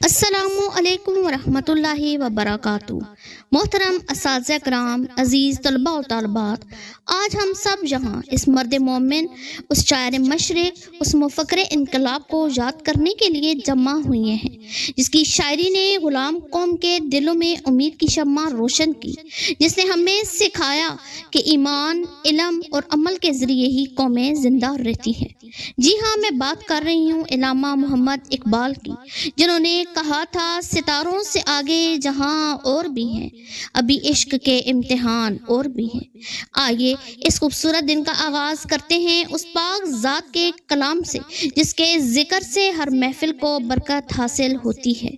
السلام علیکم ورحمۃ اللہ وبرکاتہ۔ محترم اساتذہ کرام، عزیز طلباء و طالبات، آج ہم سب یہاں اس مرد مومن، اس شاعر مشرق، اس مفکر انقلاب کو یاد کرنے کے لیے جمع ہوئے ہیں جس کی شاعری نے غلام قوم کے دلوں میں امید کی شمع روشن کی، جس نے ہمیں سکھایا کہ ایمان، علم اور عمل کے ذریعے ہی قومیں زندہ رہتی ہیں۔ جی ہاں، میں بات کر رہی ہوں علامہ محمد اقبال کی، جنہوں نے کہا تھا ستاروں سے آگے جہاں اور بھی ہیں، ابھی عشق کے امتحان اور بھی ہیں۔ آئیے اس خوبصورت دن کا آغاز کرتے ہیں اس پاک ذات کے کلام سے جس کے ذکر سے ہر محفل کو برکت حاصل ہوتی ہے۔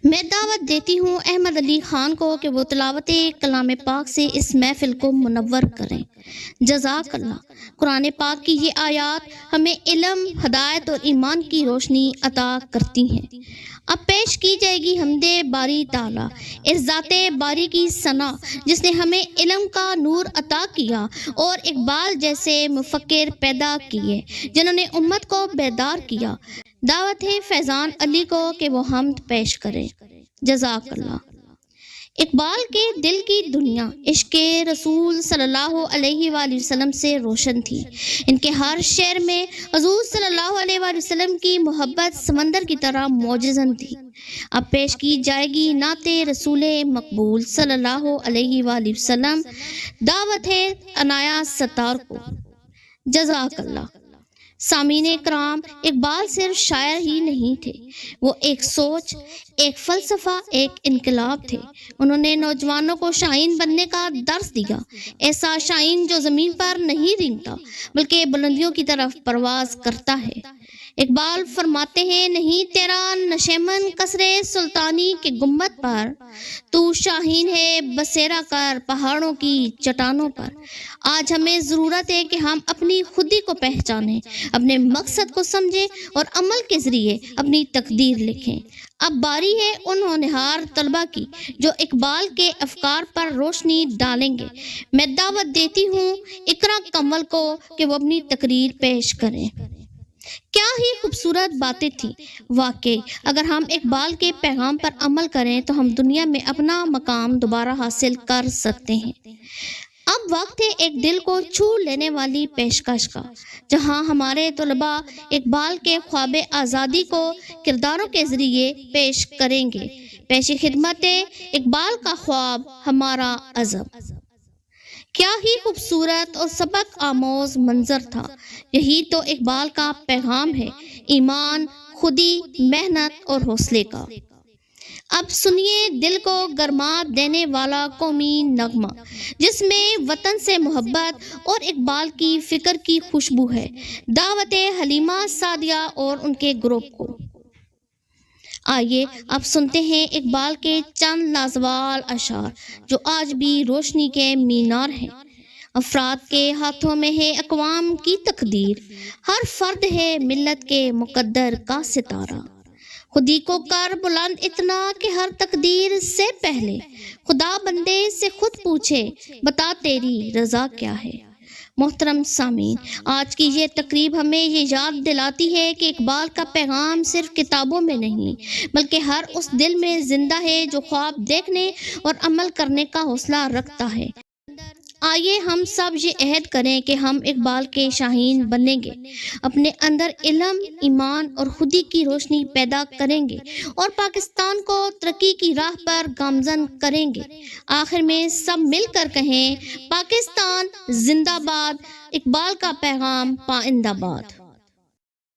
میں دعوت دیتی ہوں احمد علی خان کو کہ وہ تلاوت کلام پاک سے اس محفل کو منور کریں۔ جزاک اللہ۔ قرآن پاک کی یہ آیات ہمیں علم، ہدایت اور ایمان کی روشنی عطا کرتی ہیں۔ اب پیش کی جائے گی حمد باری تعالیٰ، اس ذات باری کی ثنا جس نے ہمیں علم کا نور عطا کیا اور اقبال جیسے مفکر پیدا کیے جنہوں نے امت کو بیدار کیا۔ دعوت ہے فیضان علی کو کہ وہ حمد پیش کرے۔ جزاک اللہ۔ اقبال کے دل کی دنیا عشق رسول صلی اللہ علیہ وآلہ وسلم سے روشن تھی۔ ان کے ہر شعر میں حضور صلی اللہ علیہ وآلہ وسلم کی محبت سمندر کی طرح موجزن تھی۔ اب پیش کی جائے گی نعت رسول مقبول صلی اللہ علیہ وآلہ وسلم۔ دعوت ہے عنایات ستار کو۔ جزاک اللہ۔ سامعین کرام، اقبال صرف شاعر ہی نہیں تھے، وہ ایک سوچ، ایک فلسفہ، ایک انقلاب تھے۔ انہوں نے نوجوانوں کو شاہین بننے کا درس دیا، ایسا شاہین جو زمین پر نہیں رینگتا بلکہ بلندیوں کی طرف پرواز کرتا ہے۔ اقبال فرماتے ہیں، نہیں تیرا نشیمن قصر سلطانی کے گنبد پر، تو شاہین ہے بسیرا کر پہاڑوں کی چٹانوں پر۔ آج ہمیں ضرورت ہے کہ ہم اپنی خودی کو پہچانیں، اپنے مقصد کو سمجھیں اور عمل کے ذریعے اپنی تقدیر لکھیں۔ اب باری ہے ان ہونہار طلبہ کی جو اقبال کے افکار پر روشنی ڈالیں گے۔ میں دعوت دیتی ہوں اقرا کمل کو کہ وہ اپنی تقریر پیش کریں۔ کیا ہی خوبصورت باتیں تھیں۔ واقعی اگر ہم اقبال کے پیغام پر عمل کریں تو ہم دنیا میں اپنا مقام دوبارہ حاصل کر سکتے ہیں۔ اب وقت ہے ایک دل کو چھو لینے والی پیشکش کا، جہاں ہمارے طلباء اقبال کے خواب آزادی کو کرداروں کے ذریعے پیش کریں گے۔ پیش خدمت اقبال کا خواب، ہمارا عزم۔ کیا ہی خوبصورت اور سبق آموز منظر تھا۔ یہی تو اقبال کا پیغام ہے، ایمان، خودی، محنت اور حوصلے کا۔ اب سنیے دل کو گرما دینے والا قومی نغمہ جس میں وطن سے محبت اور اقبال کی فکر کی خوشبو ہے۔ دعوت حلیمہ سعدیہ اور ان کے گروپ کو۔ آئیے اب سنتے ہیں اقبال کے چند لازوال اشعار جو آج بھی روشنی کے مینار ہیں۔ افراد کے ہاتھوں میں ہے اقوام کی تقدیر، ہر فرد ہے ملت کے مقدر کا ستارہ۔ خودی کو کر بلند اتنا کہ ہر تقدیر سے پہلے خدا بندے سے خود پوچھے، بتا تیری رضا کیا ہے۔ محترم سامعین، آج کی یہ تقریب ہمیں یہ یاد دلاتی ہے کہ اقبال کا پیغام صرف کتابوں میں نہیں بلکہ ہر اس دل میں زندہ ہے جو خواب دیکھنے اور عمل کرنے کا حوصلہ رکھتا ہے۔ آئیے ہم سب یہ عہد کریں کہ ہم اقبال کے شاہین بنیں گے، اپنے اندر علم، ایمان اور خودی کی روشنی پیدا کریں گے اور پاکستان کو ترقی کی راہ پر گامزن کریں گے۔ آخر میں سب مل کر کہیں، پاکستان زندہ باد، اقبال کا پیغام پائندہ باد۔